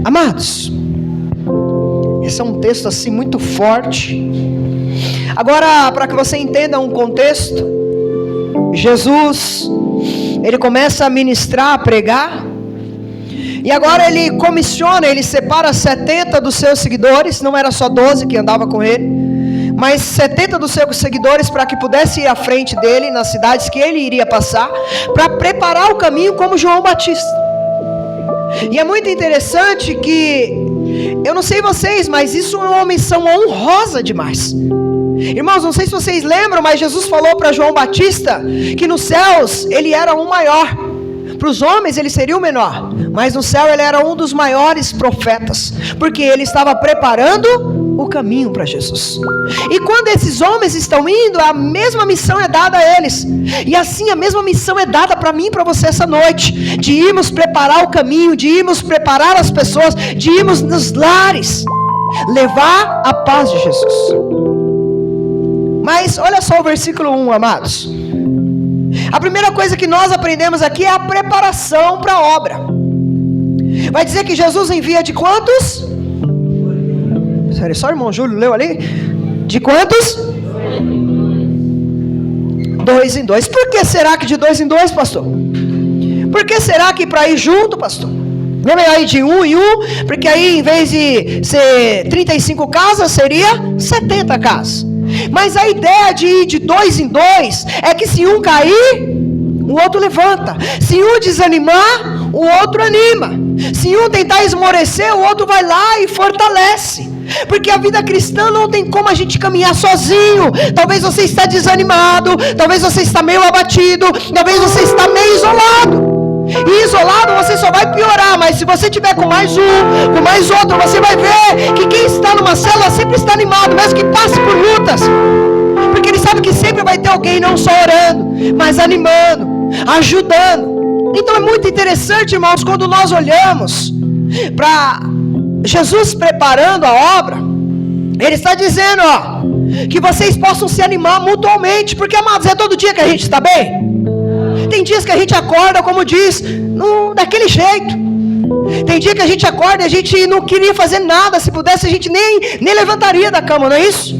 Amados, esse é um texto assim muito forte. Agora, para que você entenda um contexto, Jesus, ele começa a ministrar, a pregar, e agora ele comissiona, ele separa 70 dos seus seguidores, não era só 12 que andava com ele, mas 70 dos seus seguidores para que pudesse ir à frente dele, nas cidades que ele iria passar, para preparar o caminho como João Batista. E é muito interessante que, eu não sei vocês, mas isso é uma missão honrosa demais. Irmãos, não sei se vocês lembram, mas Jesus falou para João Batista que nos céus ele era o maior. Para os homens ele seria o menor, mas no céu ele era um dos maiores profetas, porque ele estava preparando o caminho para Jesus. E quando esses homens estão indo, a mesma missão é dada a eles. E assim a mesma missão é dada para mim e para você essa noite, de irmos preparar o caminho, de irmos preparar as pessoas, de irmos nos lares, levar a paz de Jesus. Mas olha só o versículo 1, amados. A primeira coisa que nós aprendemos aqui é a preparação para a obra. Vai dizer que Jesus envia de quantos? Sério, só o irmão Júlio leu ali? De quantos? 2 em 2. Por que será que de 2 em 2, pastor? Por que será que para ir junto, pastor? Não é melhor ir de 1 em 1? Porque aí em vez de ser 35 casas, seria 70 casas. Mas a ideia de ir de 2 em 2 é que se um cair, o outro levanta. Se um desanimar, o outro anima. Se um tentar esmorecer, o outro vai lá e fortalece. Porque a vida cristã não tem como a gente caminhar sozinho. Talvez você está desanimado, talvez você está meio abatido, talvez você está meio isolado. E isolado você só vai piorar. Mas se você tiver com mais um, com mais outro, você vai ver que quem está numa célula sempre está animado, mesmo que passe por lutas, porque ele sabe que sempre vai ter alguém não só orando, mas animando, ajudando. Então é muito interessante, irmãos, quando nós olhamos para Jesus preparando a obra, ele está dizendo, que vocês possam se animar mutuamente, porque, amados, é todo dia que a gente está bem. Tem dias que a gente acorda, como diz, daquele jeito. Tem dia que a gente acorda e a gente não queria fazer nada. Se pudesse a gente nem levantaria da cama, não é isso?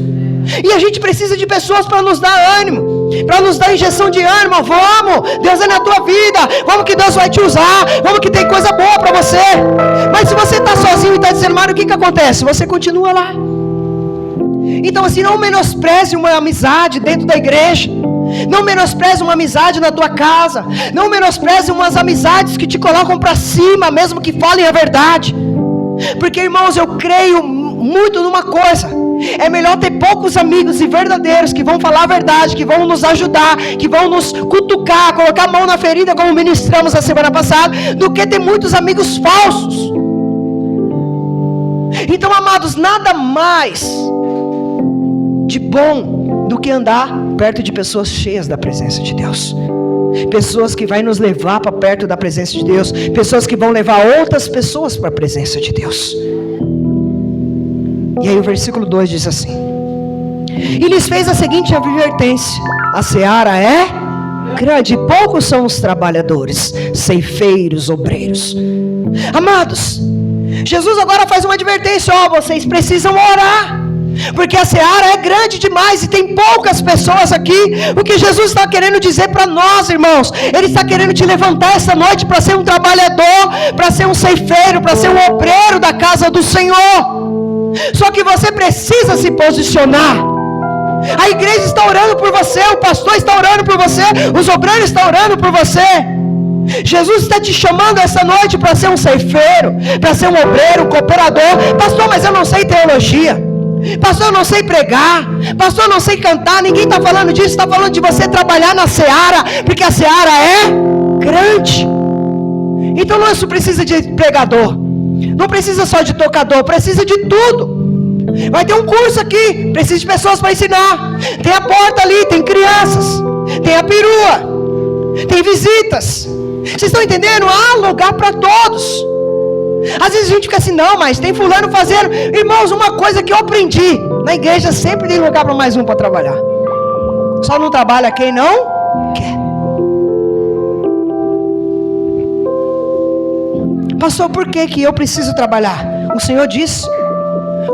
E a gente precisa de pessoas para nos dar ânimo, para nos dar injeção de ânimo. Vamos, Deus é na tua vida, vamos que Deus vai te usar, vamos que tem coisa boa para você. Mas se você está sozinho e está desanimado, o que acontece? Você continua lá. Então assim, não menospreze uma amizade dentro da igreja, não menospreze uma amizade na tua casa, não menospreze umas amizades que te colocam para cima, mesmo que falem a verdade. Porque, irmãos, eu creio muito numa coisa: é melhor ter poucos amigos e verdadeiros que vão falar a verdade, que vão nos ajudar, que vão nos cutucar, colocar a mão na ferida, como ministramos a semana passada, do que ter muitos amigos falsos. Então, amados, nada mais de bom do que andar perto de pessoas cheias da presença de Deus, pessoas que vão nos levar para perto da presença de Deus, pessoas que vão levar outras pessoas para a presença de Deus. E aí o versículo 2 diz assim: e lhes fez a seguinte advertência: a seara é grande, poucos são os trabalhadores, ceifeiros, obreiros. Amados, Jesus agora faz uma advertência: vocês precisam orar, porque a seara é grande demais e tem poucas pessoas aqui. O que Jesus está querendo dizer para nós, irmãos, Ele está querendo te levantar essa noite para ser um trabalhador, para ser um ceifeiro, para ser um obreiro da casa do Senhor. Só que você precisa se posicionar. A igreja está orando por você, o pastor está orando por você, os obreiros estão orando por você. Jesus está te chamando essa noite para ser um ceifeiro, para ser um obreiro, um cooperador. Pastor, mas eu não sei teologia. Pastor, eu não sei pregar. Pastor, eu não sei cantar. Ninguém está falando disso. Está falando de você trabalhar na seara, porque a seara é grande. Então não precisa de pregador, não precisa só de tocador, precisa de tudo. Vai ter um curso aqui, precisa de pessoas para ensinar. Tem a porta ali, tem crianças, tem a perua, tem visitas. Vocês estão entendendo? Há lugar para todos. Às vezes a gente fica assim: não, mas tem fulano fazendo. Irmãos, uma coisa que eu aprendi: na igreja sempre tem lugar para mais um para trabalhar. Só não trabalha quem não quer. Pastor, por que eu preciso trabalhar? O Senhor diz: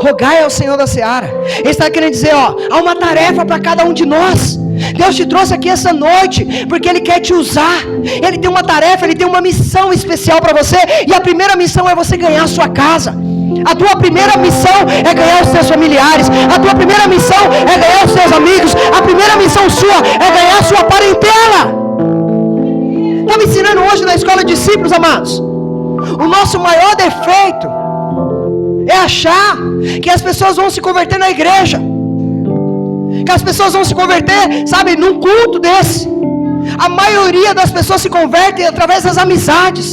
rogai ao Senhor da seara. Ele está querendo dizer, há uma tarefa para cada um de nós. Deus te trouxe aqui essa noite porque Ele quer te usar. Ele tem uma tarefa, Ele tem uma missão especial para você. E a primeira missão é você ganhar a sua casa. A tua primeira missão é ganhar os seus familiares. A tua primeira missão é ganhar os seus amigos. A primeira missão sua é ganhar a sua parentela. Estava ensinando hoje na escola de discípulos, amados. O nosso maior defeito é achar que as pessoas vão se converter na igreja, que as pessoas vão se converter, sabe, num culto desse. A maioria das pessoas se convertem através das amizades,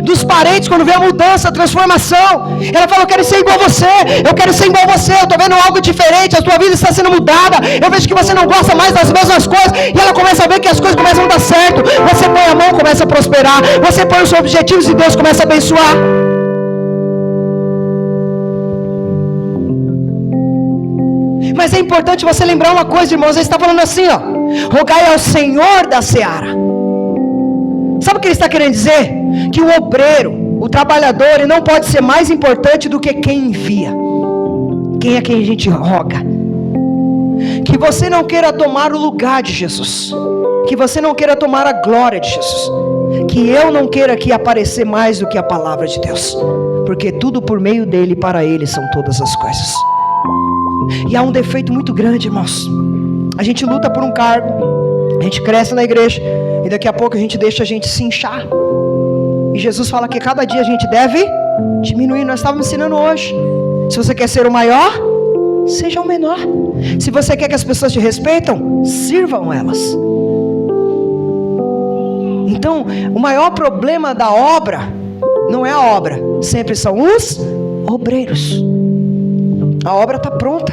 dos parentes, quando vê a mudança, a transformação. Ela fala: eu quero ser igual a você, eu quero ser igual a você, eu estou vendo algo diferente, a tua vida está sendo mudada, eu vejo que você não gosta mais das mesmas coisas, e ela começa a ver que as coisas começam a dar certo. Você põe a mão, começa a prosperar, você põe os seus objetivos e Deus começa a abençoar. Mas é importante você lembrar uma coisa, irmãos. Ele está falando assim, rogai ao Senhor da seara. Sabe o que ele está querendo dizer? Que o obreiro, o trabalhador, ele não pode ser mais importante do que quem envia. Quem é quem a gente roga? Que você não queira tomar o lugar de Jesus, que você não queira tomar a glória de Jesus, que eu não queira aqui aparecer mais do que a palavra de Deus, porque tudo por meio dele e para ele são todas as coisas. E há um defeito muito grande, irmãos. A gente luta por um cargo, a gente cresce na igreja, e daqui a pouco a gente deixa a gente se inchar. E Jesus fala que cada dia a gente deve diminuir. Nós estávamos ensinando hoje: se você quer ser o maior, seja o menor. Se você quer que as pessoas te respeitam, sirvam elas. Então, o maior problema da obra não é a obra, sempre são os obreiros. A obra está pronta.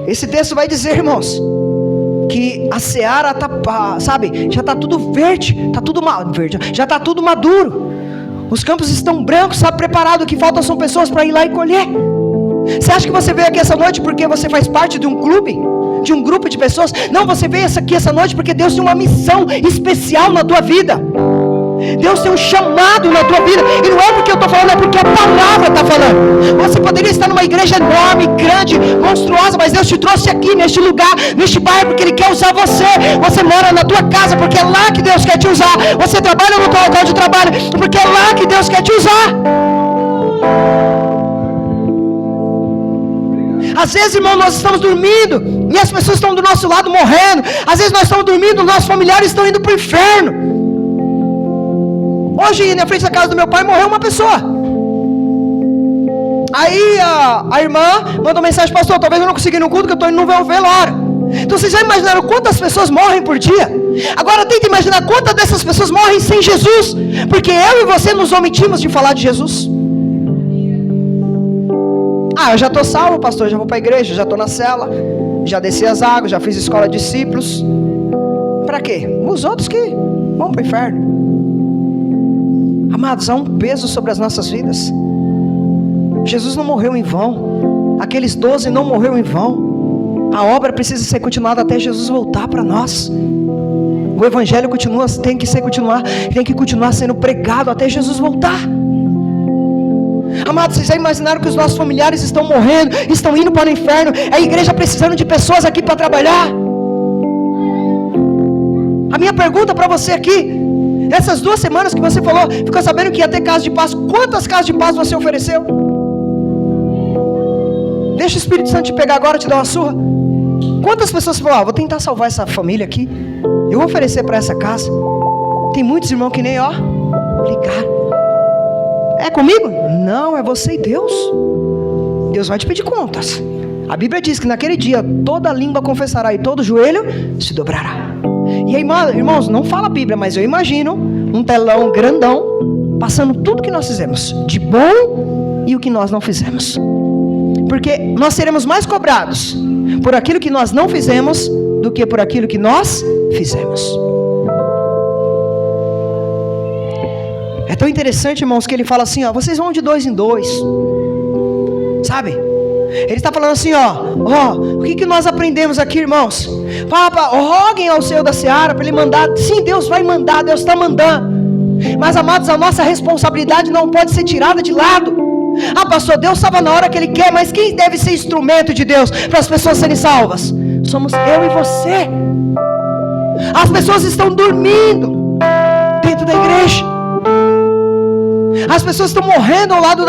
Esse texto vai dizer, irmãos, que a seara está, sabe, já está tudo verde, já está tudo maduro. Os campos estão brancos, sabe, preparados. O que falta são pessoas para ir lá e colher. Você acha que você veio aqui essa noite porque você faz parte de um clube, de um grupo de pessoas? Não, você veio aqui essa noite porque Deus tem uma missão especial na tua vida. Deus tem um chamado na tua vida. E não é porque eu estou falando, é porque a palavra está falando. Você poderia estar numa igreja enorme, grande, monstruosa, mas Deus te trouxe aqui, neste lugar, neste bairro, porque Ele quer usar você. Você mora na tua casa, porque é lá que Deus quer te usar. Você trabalha no teu local de trabalho, porque é lá que Deus quer te usar. Às vezes, irmão, nós estamos dormindo e as pessoas estão do nosso lado morrendo. Às vezes nós estamos dormindo, nossos familiares estão indo para o inferno. Hoje, na frente da casa do meu pai, morreu uma pessoa. Aí a irmã mandou mensagem: pastor, talvez eu não consiga ir no culto, que eu estou indo no velório. Então vocês já imaginaram quantas pessoas morrem por dia? Agora tenta imaginar quantas dessas pessoas morrem sem Jesus, porque eu e você nos omitimos de falar de Jesus. Eu já estou salvo, pastor, já vou para a igreja, já estou na cela, já desci as águas, já fiz escola de discípulos. Para quê? Os outros que vão para o inferno. Amados, há um peso sobre as nossas vidas. Jesus não morreu em vão. Aqueles 12 não morreram em vão. A obra precisa ser continuada até Jesus voltar para nós. O evangelho tem que continuar sendo pregado até Jesus voltar. Amados, vocês já imaginaram que os nossos familiares estão morrendo, estão indo para o inferno? É a igreja precisando de pessoas aqui para trabalhar. A minha pergunta para você aqui: essas 2 semanas que você falou, ficou sabendo que ia ter casa de paz, quantas casas de paz você ofereceu? Deixa o Espírito Santo te pegar agora e te dar uma surra. Quantas pessoas falaram: vou tentar salvar essa família aqui, eu vou oferecer para essa casa. Tem muitos irmãos que nem ligaram. É comigo? Não, é você e Deus. Deus vai te pedir contas. A Bíblia diz que naquele dia toda língua confessará e todo joelho se dobrará. E aí, irmãos, não fala a Bíblia, mas eu imagino um telão grandão passando tudo que nós fizemos de bom e o que nós não fizemos, porque nós seremos mais cobrados por aquilo que nós não fizemos do que por aquilo que nós fizemos. É tão interessante, irmãos, que ele fala assim: vocês vão de 2 em 2, sabe? Ele está falando assim: o que nós aprendemos aqui, irmãos? Roguem ao Senhor da seara para Ele mandar. Sim, Deus vai mandar, Deus está mandando. Mas, amados, a nossa responsabilidade não pode ser tirada de lado. Ah, pastor, Deus salva na hora que Ele quer, mas quem deve ser instrumento de Deus para as pessoas serem salvas? Somos eu e você. As pessoas estão dormindo dentro da igreja. As pessoas estão morrendo ao lado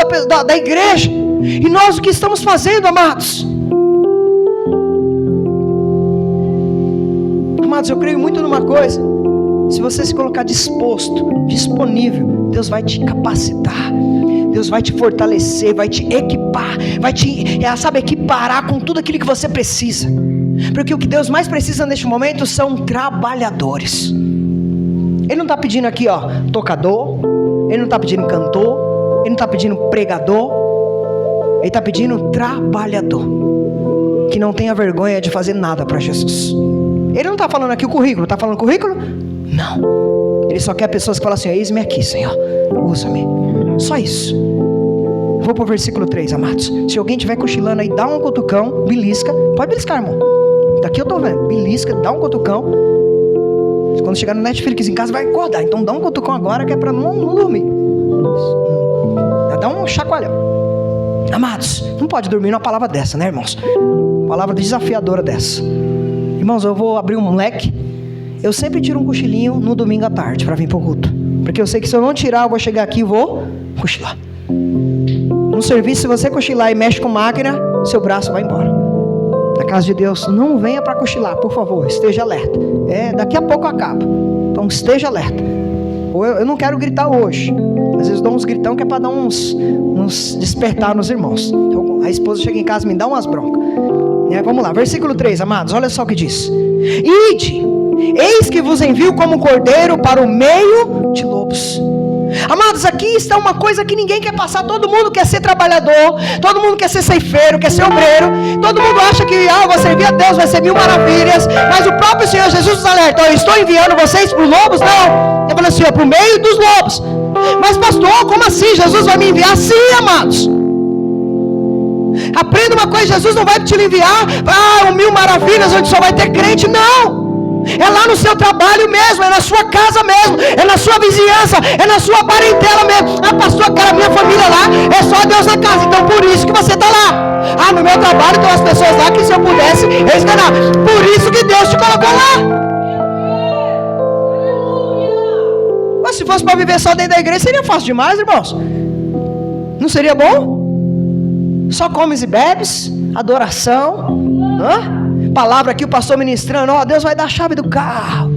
da igreja. E nós o que estamos fazendo, amados? Amados, eu creio muito numa coisa. Se você se colocar disposto, disponível, Deus vai te capacitar. Deus vai te fortalecer, vai te equipar, vai te, equiparar com tudo aquilo que você precisa. Porque o que Deus mais precisa neste momento são trabalhadores. Ele não está pedindo aqui, tocador. Ele não está pedindo cantor. Ele não está pedindo pregador. Ele está pedindo trabalhador, que não tenha vergonha de fazer nada para Jesus. Ele não está falando aqui o currículo. Está falando currículo? Não. Ele só quer pessoas que falam assim: eis-me aqui, Senhor, usa-me. Só isso. Vou para o versículo 3, amados. Se alguém estiver cochilando aí, dá um cutucão, belisca. Pode beliscar, irmão. Daqui eu estou vendo. Belisca, dá um cutucão. Quando chegar no Netflix em casa vai acordar. Então dá um cutucão agora, que é para não dormir. Dá um chacoalhão. Amados, não pode dormir numa palavra dessa, né, irmãos? Palavra desafiadora dessa. Irmãos, eu vou abrir um leque. Eu sempre tiro um cochilinho no domingo à tarde para vir para o culto. Porque eu sei que se eu não tirar, eu vou chegar aqui e vou cochilar. No serviço, se você cochilar e mexe com máquina, seu braço vai embora. Na casa de Deus, não venha para cochilar, por favor, esteja alerta. Daqui a pouco acaba. Então esteja alerta. Eu não quero gritar hoje. Às vezes dou uns gritão que é para dar uns despertar nos irmãos. Então, a esposa chega em casa e me dá umas broncas. Vamos lá, versículo 3, amados, olha só o que diz. Ide, eis que vos envio como cordeiro para o meio de lobos. Amados, aqui está uma coisa que ninguém quer passar. Todo mundo quer ser trabalhador, todo mundo quer ser ceifeiro, quer ser obreiro. Todo mundo acha que vou servir a Deus, vai ser mil maravilhas. Mas o próprio Senhor Jesus nos alerta: eu estou enviando vocês para os lobos? Não, ele falou assim, para o meio dos lobos. Mas pastor, como assim? Jesus vai me enviar? Sim, amados. Aprenda uma coisa: Jesus não vai te enviar para mil maravilhas onde só vai ter crente, não. É lá no seu trabalho mesmo, é na sua casa mesmo, é na sua vizinhança, é na sua parentela mesmo. Ah, pastor, cara, minha família lá, é só Deus na casa, então por isso que você está lá. Ah, no meu trabalho tem umas pessoas lá que se eu pudesse, eu escanar. Por isso que Deus te colocou lá. Mas se fosse para viver só dentro da igreja, seria fácil demais, irmãos. Não seria bom? Só comes e bebes, adoração, palavra aqui o pastor ministrando: Deus vai dar a chave do carro,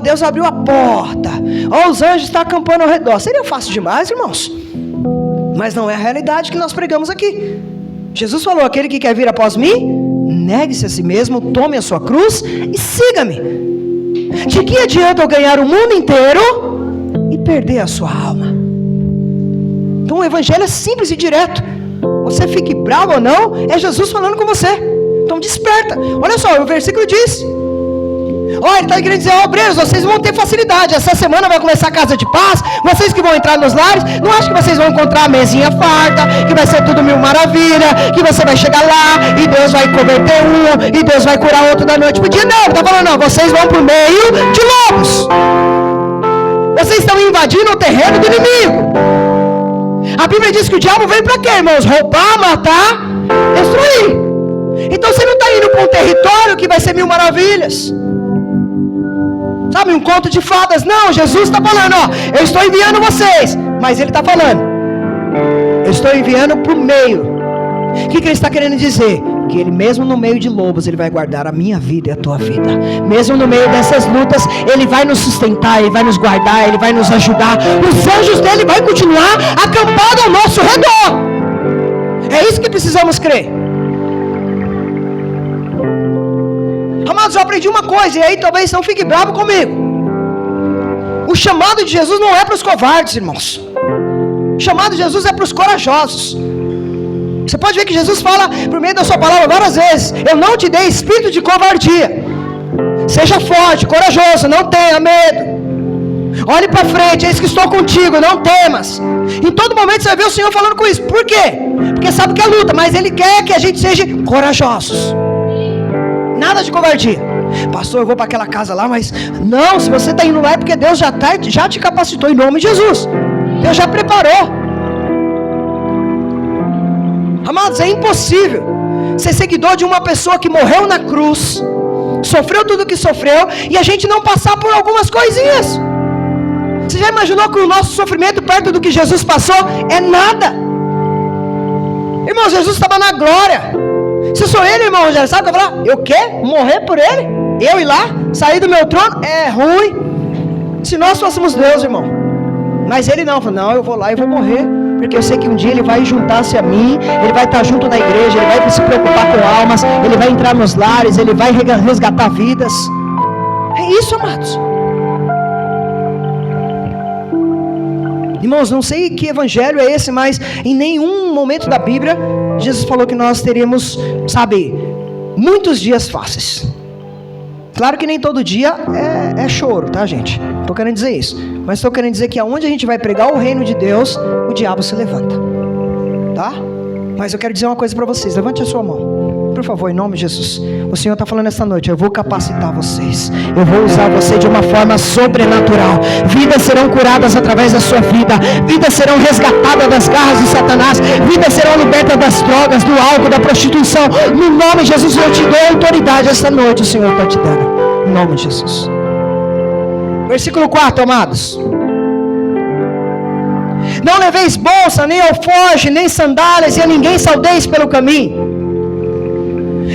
Deus abriu a porta, os anjos estão acampando ao redor. Seria fácil demais, irmãos. Mas não é a realidade que nós pregamos aqui. Jesus falou: aquele que quer vir após mim, negue-se a si mesmo, tome a sua cruz e siga-me. De que adianta eu ganhar o mundo inteiro e perder a sua alma? Então o evangelho é simples e direto. Você fique bravo ou não, é Jesus falando com você. Então desperta. Olha só, o versículo diz: ele está querendo dizer: obreiros, vocês vão ter facilidade. Essa semana vai começar a casa de paz. Vocês que vão entrar nos lares, não acho que vocês vão encontrar a mesinha farta, que vai ser tudo mil maravilha, que você vai chegar lá e Deus vai converter um, e Deus vai curar outro da noite pro dia. Não, está falando: não, vocês vão pro meio de lobos. Vocês estão invadindo o terreno do inimigo. A Bíblia diz que o diabo vem para quê, irmãos? Roubar, matar, destruir. Então você não está indo para um território que vai ser mil maravilhas, sabe, um conto de fadas. Não, Jesus está falando: eu estou enviando vocês. Mas Ele está falando: eu estou enviando para o meio. O que Ele está querendo dizer? Que Ele mesmo no meio de lobos, Ele vai guardar a minha vida e a tua vida. Mesmo no meio dessas lutas, Ele vai nos sustentar, Ele vai nos guardar, Ele vai nos ajudar. Os anjos dEle vão continuar acampados ao nosso redor. É isso que precisamos crer. Amados, eu aprendi uma coisa, e aí talvez não fique bravo comigo. O chamado de Jesus não é para os covardes, irmãos. O chamado de Jesus é para os corajosos. Você pode ver que Jesus fala por meio da sua palavra várias vezes: eu não te dei espírito de covardia. Seja forte, corajoso, não tenha medo. Olhe para frente, eis que estou contigo, não temas. Em todo momento você vai ver o Senhor falando com isso. Por quê? Porque sabe que é luta, mas Ele quer que a gente seja corajosos. Nada de covardia. Pastor, eu vou para aquela casa lá, mas não, se você está indo lá é porque Deus já te capacitou em nome de Jesus. Deus já preparou. Amados, é impossível ser seguidor de uma pessoa que morreu na cruz, sofreu tudo o que sofreu, e a gente não passar por algumas coisinhas. Você já imaginou que o nosso sofrimento perto do que Jesus passou é nada? Irmão, Jesus estava na glória. Se sou ele, irmão Rogério, sabe o que eu vou falar? Eu quê? Morrer por ele? Eu ir lá? Sair do meu trono? É ruim. Se nós fôssemos Deus, irmão. Mas ele não, falou, não, eu vou lá e vou morrer, porque eu sei que um dia ele vai juntar-se a mim, ele vai estar junto na igreja, ele vai se preocupar com almas, ele vai entrar nos lares, ele vai resgatar vidas. É isso, amados. Irmãos, não sei que evangelho é esse, mas em nenhum momento da Bíblia Jesus falou que nós teríamos, sabe, muitos dias fáceis. Claro que nem todo dia é choro, tá, gente? Estou querendo dizer isso. Mas estou querendo dizer que aonde a gente vai pregar o reino de Deus, o diabo se levanta. Tá? Mas eu quero dizer uma coisa para vocês. Levante a sua mão. Por favor, em nome de Jesus. O Senhor está falando esta noite. Eu vou capacitar vocês. Eu vou usar você de uma forma sobrenatural. Vidas serão curadas através da sua vida. Vidas serão resgatadas das garras de Satanás. Vidas serão libertas das drogas, do álcool, da prostituição. No nome de Jesus, eu te dou autoridade esta noite. O Senhor está te dando. Em nome de Jesus. Versículo 4, amados. Não leveis bolsa, nem alforje, nem sandálias, e a ninguém saudeis pelo caminho.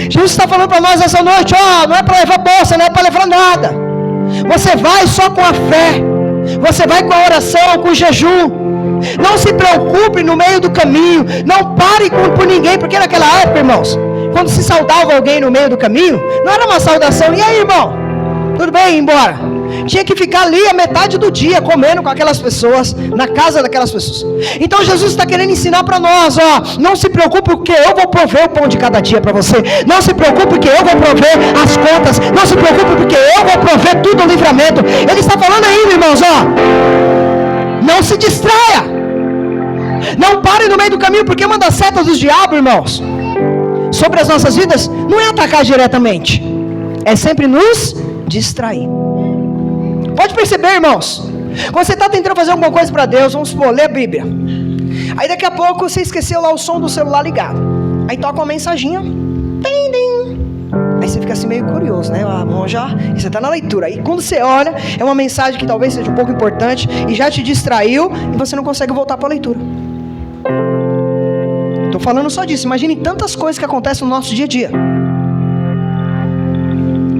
Jesus está falando para nós essa noite, não é para levar bolsa, não é para levar nada. Você vai só com a fé. Você vai com a oração, com o jejum. Não se preocupe no meio do caminho. Não pare por ninguém, porque naquela época, irmãos, quando se saudava alguém no meio do caminho, não era uma saudação. E aí, irmão? Tudo bem, ir embora? Tinha que ficar ali a metade do dia comendo com aquelas pessoas, na casa daquelas pessoas. Então Jesus está querendo ensinar para nós, não se preocupe porque eu vou prover o pão de cada dia para você. Não se preocupe porque eu vou prover as contas. Não se preocupe porque eu vou prover tudo o livramento. Ele está falando ainda, irmãos, não se distraia. Não pare no meio do caminho, porque uma das setas do diabo, irmãos, sobre as nossas vidas, não é atacar diretamente, é sempre nos distrair. Pode perceber, irmãos, quando você está tentando fazer alguma coisa para Deus, vamos supor, ler a Bíblia, aí daqui a pouco você esqueceu lá o som do celular ligado, aí toca uma mensaginha, tim, tim. Aí você fica assim meio curioso, né? E você está na leitura, aí quando você olha, é uma mensagem que talvez seja um pouco importante e já te distraiu e você não consegue voltar para a leitura. Estou falando só disso. Imagine tantas coisas que acontecem no nosso dia a dia.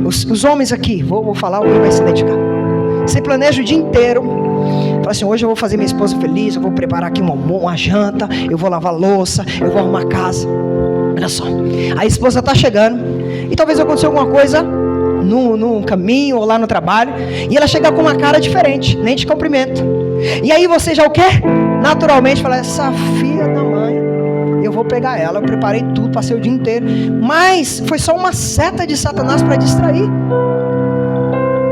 Os homens aqui, vou falar, alguém vai se identificar. Você planeja o dia inteiro, fala assim, hoje eu vou fazer minha esposa feliz, eu vou preparar aqui uma janta, eu vou lavar louça, eu vou arrumar a casa. Olha só, a esposa está chegando, e talvez aconteça alguma coisa no caminho ou lá no trabalho, e ela chega com uma cara diferente, nem te cumprimenta. E aí você já o quê? Naturalmente fala, essa filha da mãe, eu vou pegar ela, eu preparei tudo, passei o dia inteiro, mas foi só uma seta de Satanás para distrair.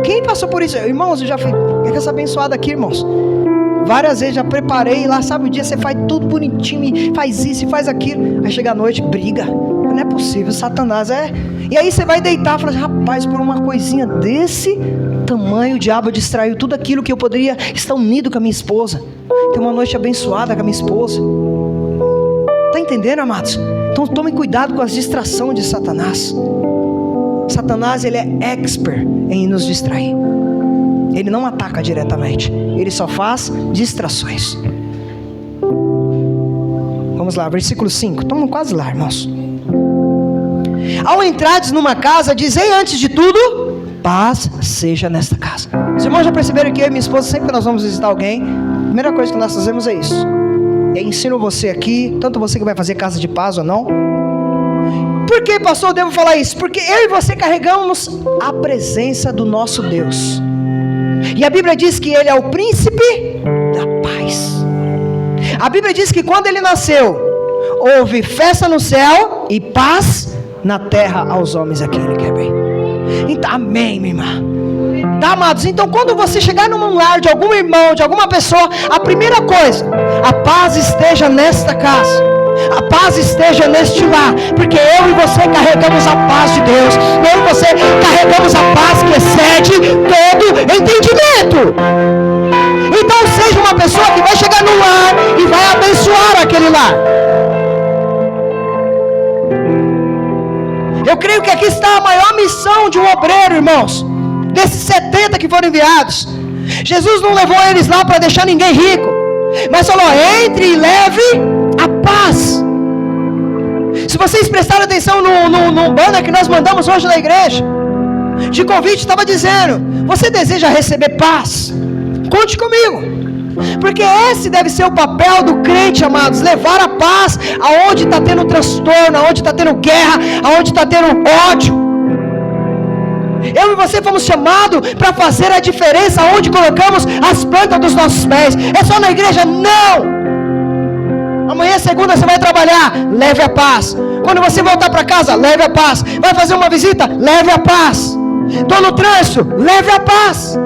Quem passou por isso? Irmãos, eu já fui essa abençoada aqui, irmãos. Várias vezes já preparei lá, sabe, o dia você faz tudo bonitinho, faz isso e faz aquilo. Aí chega a noite, briga. Não é possível, Satanás E aí você vai deitar e fala assim, rapaz, por uma coisinha desse tamanho, o diabo distraiu tudo aquilo que eu poderia estar unido com a minha esposa. Ter uma noite abençoada com a minha esposa. Está entendendo, amados? Então tome cuidado com as distrações de Satanás. Satanás, ele é expert em nos distrair. Ele não ataca diretamente, ele só faz distrações. Vamos lá, versículo 5. Estamos quase lá, irmãos. Ao entrardes numa casa, dizei antes de tudo, paz seja nesta casa. Os irmãos já perceberam que eu e minha esposa, sempre que nós vamos visitar alguém, a primeira coisa que nós fazemos é isso. Eu ensino você aqui, tanto você que vai fazer casa de paz ou não. Por que, pastor, eu devo falar isso? Porque eu e você carregamos a presença do nosso Deus. E a Bíblia diz que Ele é o príncipe da paz. A Bíblia diz que quando Ele nasceu, houve festa no céu e paz na terra aos homens a quem Ele quer bem. Então, amém, minha irmã. Tá, amados? Então quando você chegar num lar de algum irmão, de alguma pessoa, a primeira coisa, a paz esteja nesta casa. A paz esteja neste lar, porque eu e você carregamos a paz de Deus. Eu e você carregamos a paz que excede todo entendimento. Então seja uma pessoa que vai chegar no lar e vai abençoar aquele lar. Eu creio que aqui está a maior missão de um obreiro, irmãos. Desses 70 que foram enviados, Jesus não levou eles lá para deixar ninguém rico, mas falou: entre e leve a paz. Se vocês prestarem atenção no banner que nós mandamos hoje na igreja, de convite, estava dizendo: você deseja receber paz? Conte comigo, porque esse deve ser o papel do crente, amados, levar a paz aonde está tendo transtorno, aonde está tendo guerra, aonde está tendo ódio. Eu e você fomos chamados para fazer a diferença onde colocamos as plantas dos nossos pés. É só na igreja? Não! Amanhã, segunda, você vai trabalhar, leve a paz. Quando você voltar para casa, leve a paz. Vai fazer uma visita, leve a paz. Estou no trânsito, leve a paz.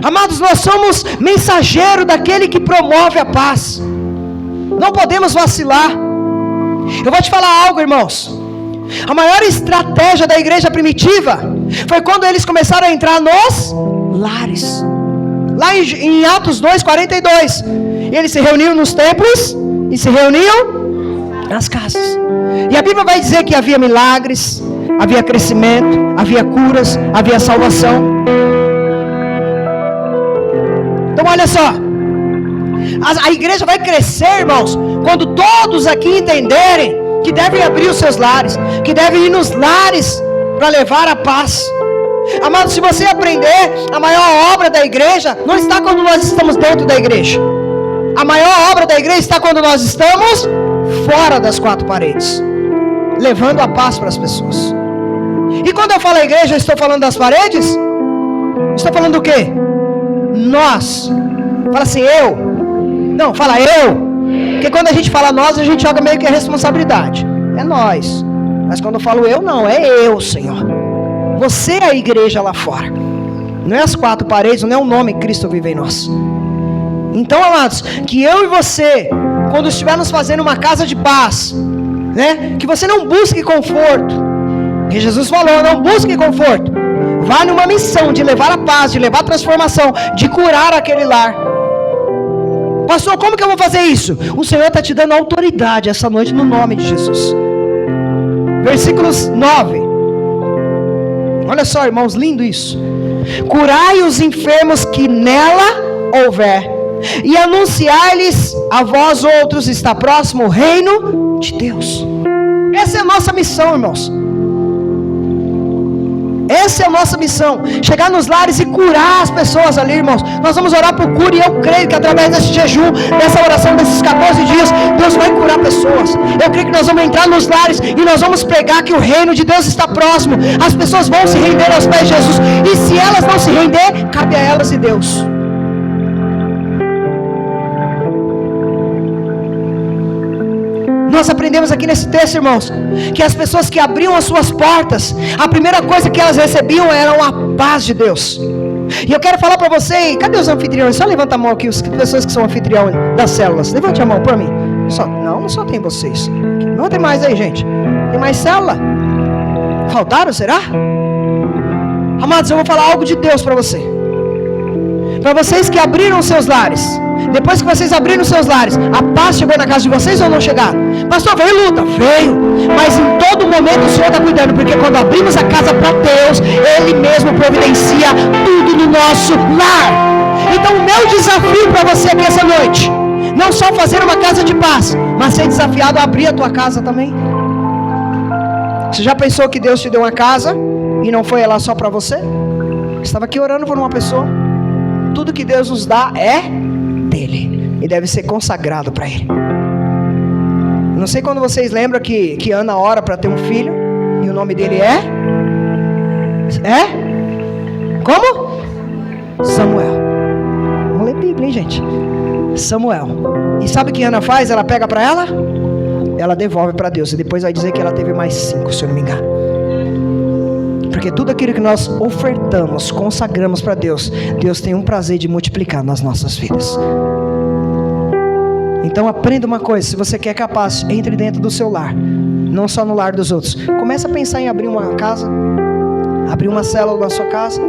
Amados, nós somos mensageiros daquele que promove a paz. Não podemos vacilar. Eu vou te falar algo, irmãos. A maior estratégia da igreja primitiva foi quando eles começaram a entrar nos lares. Lá em Atos 2:42, eles se reuniam nos templos e se reuniam nas casas. E a Bíblia vai dizer que havia milagres, havia crescimento, havia curas, havia salvação. Então olha só, a igreja vai crescer, irmãos, quando todos aqui entenderem que devem abrir os seus lares, que devem ir nos lares para levar a paz. Amado, se você aprender, a maior obra da igreja não está quando nós estamos dentro da igreja. A maior obra da igreja está quando nós estamos fora das quatro paredes, levando a paz para as pessoas. E quando eu falo igreja, eu estou falando das paredes? Estou falando do quê? Nós. Fala assim, eu. Não, fala eu. Porque quando a gente fala nós, a gente joga meio que a responsabilidade. É nós. Mas quando eu falo eu, não, é eu, Senhor. Você é a igreja lá fora. Não é as quatro paredes, não é o nome que Cristo vive em nós. Então, amados, que eu e você, quando estivermos fazendo uma casa de paz, né, que você não busque conforto. Que Jesus falou, não busque conforto. Vá numa missão de levar a paz, de levar a transformação, de curar aquele lar. Pastor, como que eu vou fazer isso? O Senhor está te dando autoridade essa noite no nome de Jesus. Versículos 9. Olha só, irmãos, lindo isso. Curai os enfermos que nela houver, e anunciar-lhes a vós outros está próximo o reino de Deus. Essa é a nossa missão, irmãos. Essa é a nossa missão, chegar nos lares e curar as pessoas ali, irmãos. Nós vamos orar por cura, e eu creio que através desse jejum, dessa oração, desses 14 dias, Deus vai curar pessoas. Eu creio que nós vamos entrar nos lares e nós vamos pregar que o reino de Deus está próximo. As pessoas vão se render aos pés de Jesus, e se elas não se render, cabe a elas e Deus. Nós aprendemos aqui nesse texto, irmãos, que as pessoas que abriam as suas portas, a primeira coisa que elas recebiam era a paz de Deus. E eu quero falar para você, cadê os anfitriões? Só levanta a mão aqui, as pessoas que são anfitrião das células. Levante a mão para mim. Não só tem vocês. Não tem mais aí, gente. Tem mais célula? Faltaram, será? Amados, eu vou falar algo de Deus para você. Para vocês que abriram os seus lares. Depois que vocês abriram os seus lares, a paz chegou na casa de vocês ou não chegaram? Pastor, veio luta? Veio. Mas em todo momento o Senhor está cuidando, porque quando abrimos a casa para Deus, Ele mesmo providencia tudo no nosso lar. Então o meu desafio para você aqui essa noite, não só fazer uma casa de paz, mas ser desafiado a abrir a tua casa também. Você já pensou que Deus te deu uma casa e não foi lá só para você? Estava aqui orando por uma pessoa. Tudo que Deus nos dá é dele e deve ser consagrado para Ele. Não sei quando vocês lembram que Ana ora para ter um filho e o nome dele é como? Samuel. Vamos ler Bíblia, hein, gente? Samuel. E sabe o que Ana faz? Ela pega para ela, ela devolve para Deus, e depois vai dizer que ela teve mais 5, se eu não me engano. Porque tudo aquilo que nós ofertamos, consagramos para Deus, Deus tem um prazer de multiplicar nas nossas vidas. Então aprenda uma coisa: se você quer capaz, entre dentro do seu lar, não só no lar dos outros. Começa a pensar em abrir uma casa, abrir uma célula na sua casa.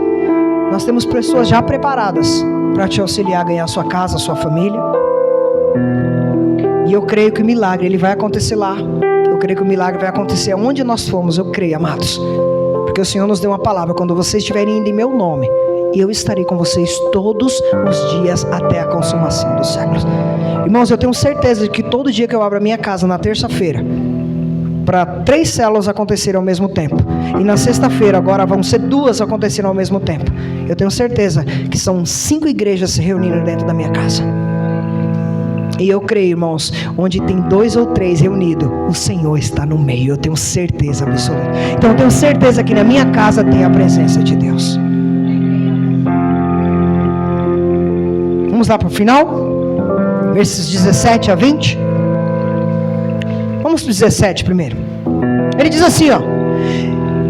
Nós temos pessoas já preparadas para te auxiliar a ganhar a sua casa, a sua família. E eu creio que o milagre, ele vai acontecer lá. Eu creio que o milagre vai acontecer onde nós formos. Eu creio, amados, porque o Senhor nos deu uma palavra: quando vocês estiverem indo em meu nome, eu estarei com vocês todos os dias até a consumação dos séculos. Irmãos, eu tenho certeza de que todo dia que eu abro a minha casa na terça-feira, para 3 células acontecerem ao mesmo tempo, e na sexta-feira agora vão ser 2 acontecendo ao mesmo tempo, eu tenho certeza que são 5 igrejas se reunindo dentro da minha casa. E eu creio, irmãos, onde tem 2 ou 3 reunidos, o Senhor está no meio. Eu tenho certeza absoluta. Então eu tenho certeza que na minha casa tem a presença de Deus. Vamos lá para o final, versos 17 a 20. Vamos para o 17 primeiro. Ele diz assim, ó: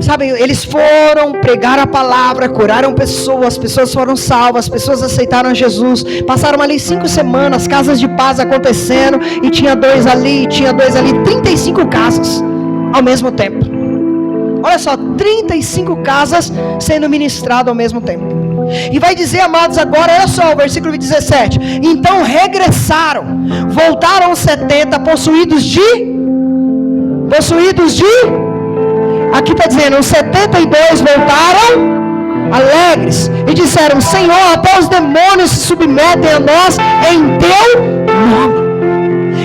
sabem, eles foram, pregaram a palavra, curaram pessoas, pessoas foram salvas, pessoas aceitaram Jesus. Passaram ali 5 semanas, casas de paz acontecendo, e tinha 2 ali, 35 casas ao mesmo tempo. Olha só, 35 casas sendo ministrado ao mesmo tempo. E vai dizer, amados, agora, olha só o versículo 17: então regressaram, voltaram os 70, possuídos de, aqui está dizendo, os 72 voltaram alegres e disseram: Senhor, até os demônios se submetem a nós em teu nome.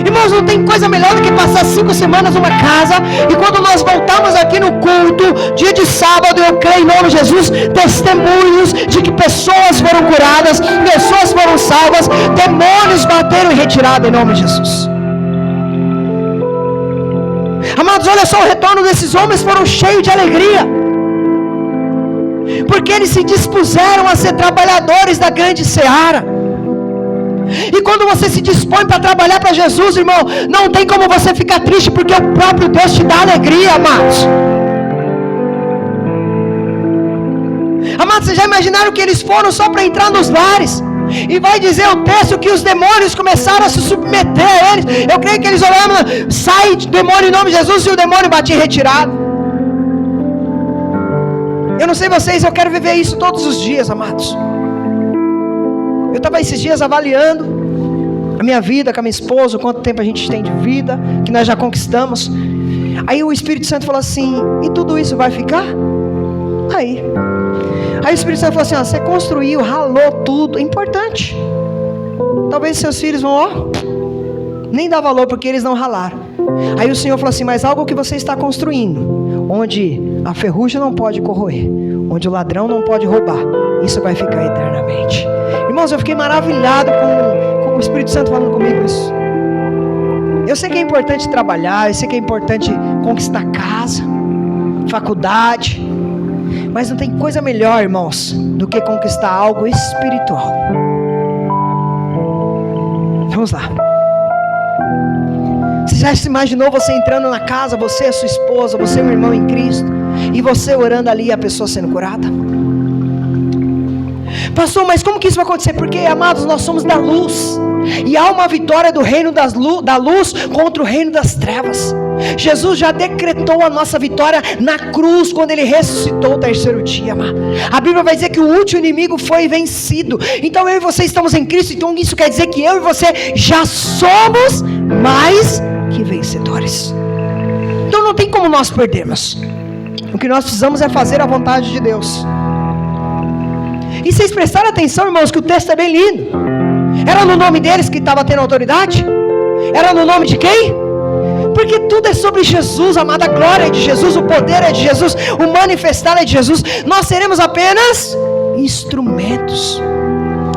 Irmãos, não tem coisa melhor do que passar 5 semanas numa casa, e quando nós voltamos aqui no culto, dia de sábado, eu creio em nome de Jesus, testemunhos de que pessoas foram curadas, pessoas foram salvas, demônios bateram em retirada em nome de Jesus. Amados, olha só, o retorno desses homens foram cheios de alegria, porque eles se dispuseram a ser trabalhadores da grande seara. E quando você se dispõe para trabalhar para Jesus, irmão, não tem como você ficar triste, porque o próprio Deus te dá alegria, amados. Amados, vocês já imaginaram que eles foram só para entrar nos lares? E vai dizer o texto que os demônios começaram a se submeter a eles. Eu creio que eles olhavam: sai demônio em nome de Jesus, e o demônio batia em retirada. Eu não sei vocês, eu quero viver isso todos os dias, amados. Eu estava esses dias avaliando a minha vida com a minha esposa, quanto tempo a gente tem de vida, que nós já conquistamos. Aí o Espírito Santo falou assim: e tudo isso vai ficar? Aí o Espírito Santo falou assim: ó, você construiu, ralou tudo, é importante. Talvez seus filhos vão, nem dar valor porque eles não ralaram. Aí o Senhor falou assim: mas algo que você está construindo, onde a ferrugem não pode corroer, onde o ladrão não pode roubar, isso vai ficar eternamente. Irmãos, eu fiquei maravilhado com o Espírito Santo falando comigo isso. Eu sei que é importante trabalhar, eu sei que é importante conquistar casa, faculdade, mas não tem coisa melhor, irmãos, do que conquistar algo espiritual. Vamos lá. Você já se imaginou você entrando na casa, você e a sua esposa, você e o irmão em Cristo, e você orando ali e a pessoa sendo curada? Pastor, mas como que isso vai acontecer? Porque, amados, nós somos da luz, e há uma vitória do reino da luz contra o reino das trevas. Jesus já decretou a nossa vitória na cruz, quando Ele ressuscitou o 3º dia, amado. A Bíblia vai dizer que o último inimigo foi vencido. Então eu e você estamos em Cristo. Então isso quer dizer que eu e você já somos mais que vencedores. Então não tem como nós perdermos. O que nós precisamos é fazer a vontade de Deus. E vocês prestaram atenção, irmãos, que o texto é bem lindo. Era no nome deles que estava tendo autoridade? Era no nome de quem? Porque tudo é sobre Jesus, amada. A glória é de Jesus, o poder é de Jesus, o manifestar é de Jesus. Nós seremos apenas instrumentos.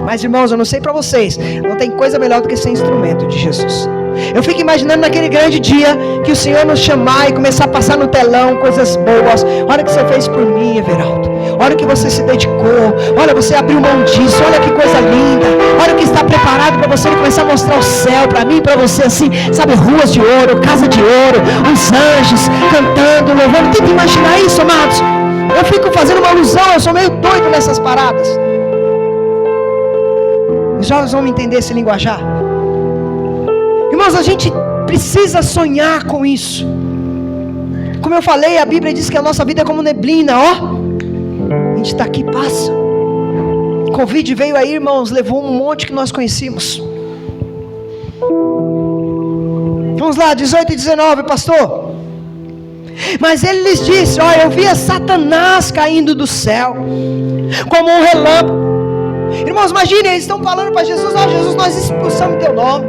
Mas, irmãos, eu não sei para vocês, não tem coisa melhor do que ser instrumento de Jesus. Eu fico imaginando naquele grande dia que o Senhor nos chamar e começar a passar no telão coisas boas. Olha o que você fez por mim, Everaldo. Olha o que você se dedicou. Olha, você abriu mão disso. Olha que coisa linda. Olha o que está preparado para você. Ele começar a mostrar o céu para mim e para você, assim, sabe, ruas de ouro, casa de ouro, os anjos cantando, louvando. Tenta imaginar isso, amados. Eu fico fazendo uma alusão, eu sou meio doido nessas paradas. Os jovens vão me entender esse linguajar. Irmãos, a gente precisa sonhar com isso. Como eu falei, a Bíblia diz que a nossa vida é como neblina, ó. A gente está aqui, passa. Covid veio aí, irmãos, levou um monte que nós conhecíamos. Vamos lá, 18 e 19, pastor. Mas ele lhes disse: olha, eu via Satanás caindo do céu como um relâmpago. Irmãos, imagine, eles estão falando para Jesus: ó, Jesus, nós expulsamos em teu nome,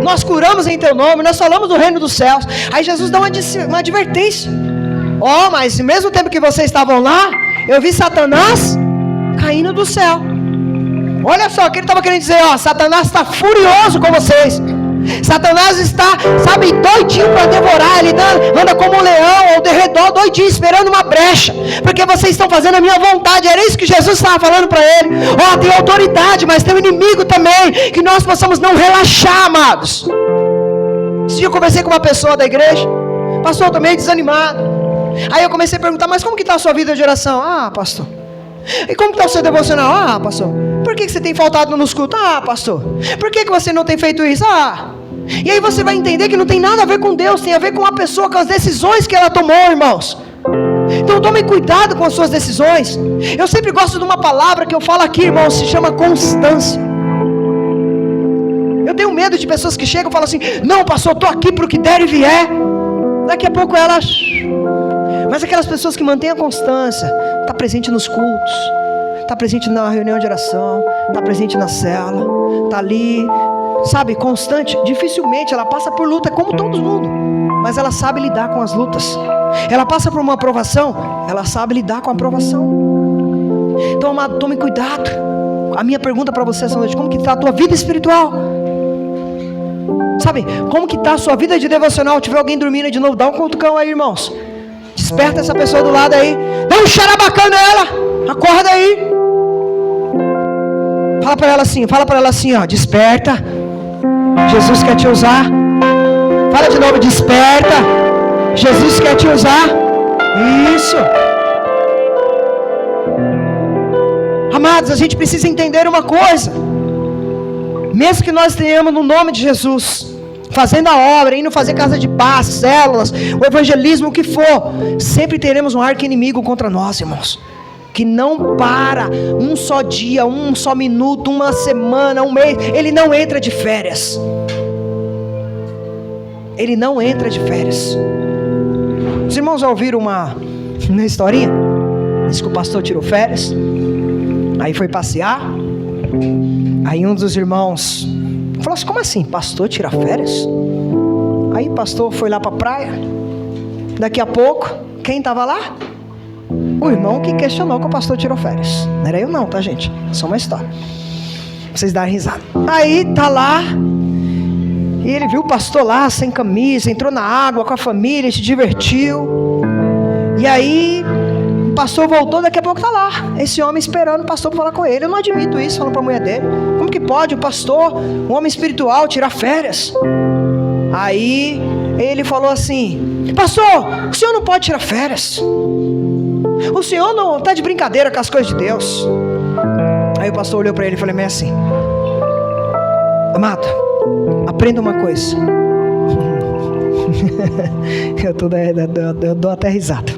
nós curamos em teu nome, nós falamos do reino dos céus. Aí Jesus dá uma advertência: ó, mas ao mesmo tempo que vocês estavam lá, eu vi Satanás caindo do céu. Olha só o que ele estava querendo dizer: ó, Satanás está furioso com vocês. Satanás está, sabe, doidinho para devorar. Ele anda como um leão ao derredor, doidinho, esperando uma brecha, porque vocês estão fazendo a minha vontade. Era isso que Jesus estava falando para ele. Ó, tem autoridade, mas tem um inimigo também, que nós possamos não relaxar, amados. Esse dia eu conversei com uma pessoa da igreja. Pastor, eu estou meio desanimado. Aí eu comecei a perguntar: mas como que está a sua vida de oração? Ah, pastor. E como está o seu devocional? Ah, pastor. Por que você tem faltado nos cultos? Ah, pastor. Por que você não tem feito isso? Ah. E aí você vai entender que não tem nada a ver com Deus, tem a ver com a pessoa, com as decisões que ela tomou, irmãos. Então tome cuidado com as suas decisões. Eu sempre gosto de uma palavra que eu falo aqui, irmãos, se chama constância. Eu tenho medo de pessoas que chegam e falam assim: não, pastor, eu estou aqui para o que der e vier. Daqui a pouco elas... Mas aquelas pessoas que mantêm a constância, está presente nos cultos, está presente na reunião de oração, está presente na cela, está ali, sabe, constante. Dificilmente ela passa por luta como todo mundo, mas ela sabe lidar com as lutas. Ela passa por uma aprovação, ela sabe lidar com a aprovação. Então, amado, tome cuidado. A minha pergunta para você essa noite: como que está a tua vida espiritual? Sabe, como que está a sua vida de devocional? Se tiver alguém dormindo de novo, dá um cutucão aí, irmãos. Desperta essa pessoa do lado aí. Dá um xarabacão nela. Acorda aí. Fala para ela assim, ó: desperta. Jesus quer te usar. Fala de novo: desperta. Jesus quer te usar. Isso. Amados, a gente precisa entender uma coisa. Mesmo que nós tenhamos no nome de Jesus, fazendo a obra, indo fazer casa de paz, células, o evangelismo, o que for, sempre teremos um arqui-inimigo contra nós, irmãos, que não para um só dia, um só minuto, uma semana, um mês. Ele não entra de férias. Ele não entra de férias. Os irmãos já ouviram uma historinha? Diz que o pastor tirou férias, aí foi passear. Aí um dos irmãos falou assim: como assim, pastor tira férias? Aí o pastor foi lá para a praia. Daqui a pouco, quem estava lá? O irmão que questionou que o pastor tirou férias. Não era eu não, tá, gente? É só uma história, pra vocês darem risada. Aí tá lá, e ele viu o pastor lá sem camisa, entrou na água com a família, se divertiu. E aí o pastor voltou, daqui a pouco tá lá esse homem esperando o pastor para falar com ele. Eu não admito isso, falando para a mulher dele. Como que pode o pastor, um homem espiritual, tirar férias? Aí ele falou assim: pastor, o senhor não pode tirar férias. O senhor não está de brincadeira com as coisas de Deus. Aí o pastor olhou para ele e falou meio assim: amado, aprenda uma coisa. Eu dou até risada.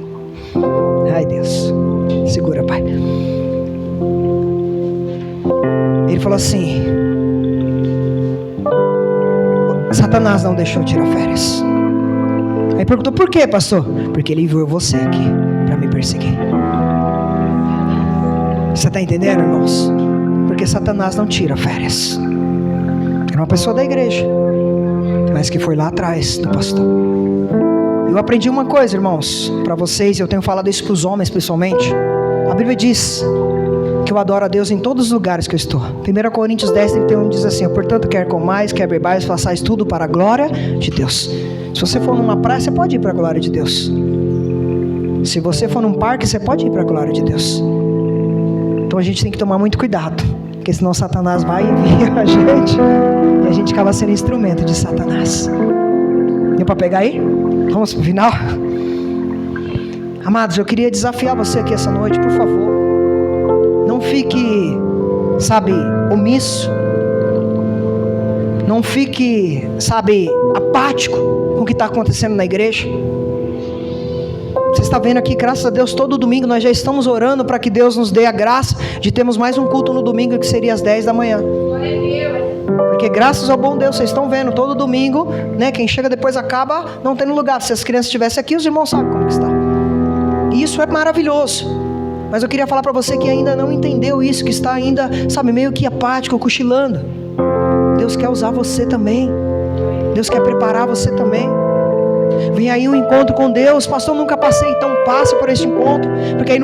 Ai, Deus, segura, pai. Ele falou assim: Satanás não deixou tirar férias. Aí perguntou: por quê, pastor? Porque ele enviou você aqui para me perseguir. Você está entendendo, irmãos? Porque Satanás não tira férias. Era uma pessoa da igreja, mas que foi lá atrás do pastor. Eu aprendi uma coisa, irmãos, para vocês. Eu tenho falado isso para os homens principalmente. A Bíblia diz que eu adoro a Deus em todos os lugares que eu estou. 1 Coríntios 10:31 diz assim: portanto, quer comais, quer bebais, façais tudo para a glória de Deus. Se você for numa praia, você pode ir para a glória de Deus. Se você for num parque, você pode ir para a glória de Deus. Então a gente tem que tomar muito cuidado, porque senão Satanás vai enviar a gente e a gente acaba sendo instrumento de Satanás. Deu para pegar aí? Vamos para o final? Amados, eu queria desafiar você aqui essa noite, por favor. Não fique, sabe, omisso. Não fique, sabe, apático com o que está acontecendo na igreja. Você está vendo aqui, graças a Deus, todo domingo nós já estamos orando para que Deus nos dê a graça de termos mais um culto no domingo, que seria às 10 da manhã. Porque graças ao bom Deus, vocês estão vendo, todo domingo, né, quem chega depois acaba não tendo lugar. Se as crianças estivessem aqui, os irmãos sabem como que está. E isso é maravilhoso. Mas eu queria falar para você que ainda não entendeu isso, que está ainda, sabe, meio que apático, cochilando. Deus quer usar você também. Deus quer preparar você também. Vem aí um encontro com Deus. Pastor, nunca passei, então passe por esse encontro, porque aí